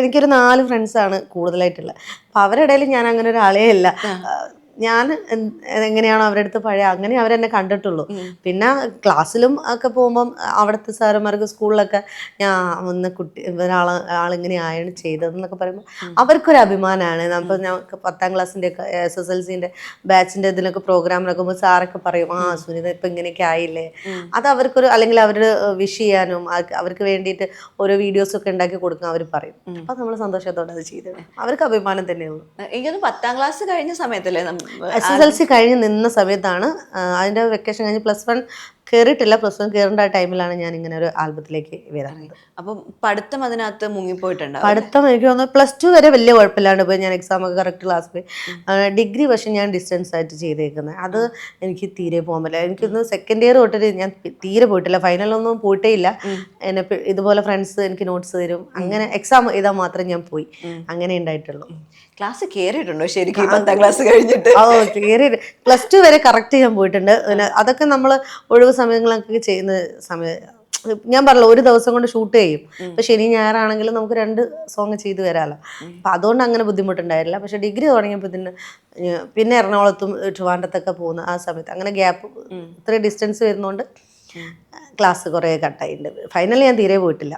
എനിക്കൊരു 4 ഫ്രണ്ട്സാണ് കൂടുതലായിട്ടുള്ളത്. അപ്പോൾ അവരുടെ ഇടയിൽ ഞാൻ അങ്ങനെ ഒരാളേ അല്ല. ഞാൻ എങ്ങനെയാണോ അവരുടെ അടുത്ത് പഴയ അങ്ങനെ അവരെന്നെ കണ്ടിട്ടുള്ളൂ. പിന്നെ ക്ലാസ്സിലും ഒക്കെ പോകുമ്പം അവിടുത്തെ സാറന്മാർക്ക് സ്കൂളിലൊക്കെ ഞാൻ ഒന്ന് കുട്ടി ആളിങ്ങനെ ആയാണ് ചെയ്തതെന്നൊക്കെ പറയുമ്പോൾ അവർക്കൊരു അഭിമാനമാണ്. അപ്പോൾ ഞങ്ങൾക്ക് 10ാം ക്ലാസ്സിൻ്റെ ഒക്കെ SSLCൻ്റെ ബാച്ചിൻ്റെ ഇതിലൊക്കെ പ്രോഗ്രാം നടക്കുമ്പോൾ സാറൊക്കെ പറയും, സുനിത ഇപ്പം ഇങ്ങനെയൊക്കെ ആയില്ലേ. അത് അവർക്കൊരു, അല്ലെങ്കിൽ അവർ വിഷ് ചെയ്യാനും അവർക്ക് വേണ്ടിയിട്ട് ഓരോ വീഡിയോസൊക്കെ ഉണ്ടാക്കി കൊടുക്കാൻ അവർ പറയും. അപ്പം നമ്മൾ സന്തോഷത്തോടെ അത് ചെയ്തത്. അവർക്ക് അഭിമാനം തന്നെയുള്ളൂ. എനിക്കൊന്ന് 10ാം ക്ലാസ് കഴിഞ്ഞ സമയത്തല്ലേ SSLC കഴിഞ്ഞ് നിന്ന സമയത്താണ്, അതിൻ്റെ വെക്കേഷൻ കഴിഞ്ഞ് +1 കയറിയിട്ടില്ല. +1 കയറേണ്ട ആ ടൈമിലാണ് ഞാൻ ഇങ്ങനെ ഒരു ആൽബത്തിലേക്ക് വരുന്നത്. അപ്പം പഠിത്തം അതിനകത്ത് മുങ്ങിപ്പോയിട്ടുണ്ടാവും. പഠിത്തം എനിക്ക് തോന്നുന്നു +2 വരെ വലിയ കുഴപ്പമില്ലാണ്ട് പോയി. ഞാൻ എക്സാമൊക്കെ കറക്റ്റ് ക്ലാസ് പോയി. ഡിഗ്രി പക്ഷേ ഞാൻ ഡിസ്റ്റൻസ് ആയിട്ട് ചെയ്തേക്കുന്നത്. അത് എനിക്ക് തീരെ പോകാൻ പറ്റില്ല. എനിക്കൊന്ന് സെക്കൻഡ് ഇയർ തൊട്ടിട്ട് ഞാൻ തീരെ പോയിട്ടില്ല. ഫൈനലൊന്നും പോയിട്ടേ ഇല്ല. എന്നെ ഇതുപോലെ ഫ്രണ്ട്സ് എനിക്ക് നോട്ട്സ് തരും. അങ്ങനെ എക്സാം എഴുതാൻ മാത്രം ഞാൻ പോയി. അങ്ങനെ ഉണ്ടായിട്ടുള്ളൂ. ക്ലാസ് കയറിയിട്ടുണ്ടോ ശരിക്കും 10ാം ക്ലാസ് കഴിഞ്ഞിട്ട്? കയറി +2 വരെ കറക്റ്റ് ഞാൻ പോയിട്ടുണ്ട്. അതൊക്കെ നമ്മൾ ഒഴിവ് സമയങ്ങളൊക്കെ ചെയ്യുന്ന സമയം ഞാൻ പറഞ്ഞല്ലോ, ഒരു ദിവസം കൊണ്ട് ഷൂട്ട് ചെയ്യും. ഇപ്പം ശനി ഞായറാണെങ്കിലും നമുക്ക് 2 സോങ് ചെയ്ത് വരാമല്ലോ. അപ്പം അതുകൊണ്ട് അങ്ങനെ ബുദ്ധിമുട്ടുണ്ടായില്ല. പക്ഷെ ഡിഗ്രി തുടങ്ങിയപ്പോൾ പിന്നെ എറണാകുളത്തും ട്രിവാൻഡ്രത്തൊക്കെ പോകുന്ന ആ സമയത്ത് അങ്ങനെ ഗ്യാപ്പ്, ഇത്രയും ഡിസ്റ്റൻസ് വരുന്നതുകൊണ്ട് ക്ലാസ് കുറേ കട്ടായിട്ടുണ്ട്. ഫൈനലി ഞാൻ തീരെ പോയിട്ടില്ല.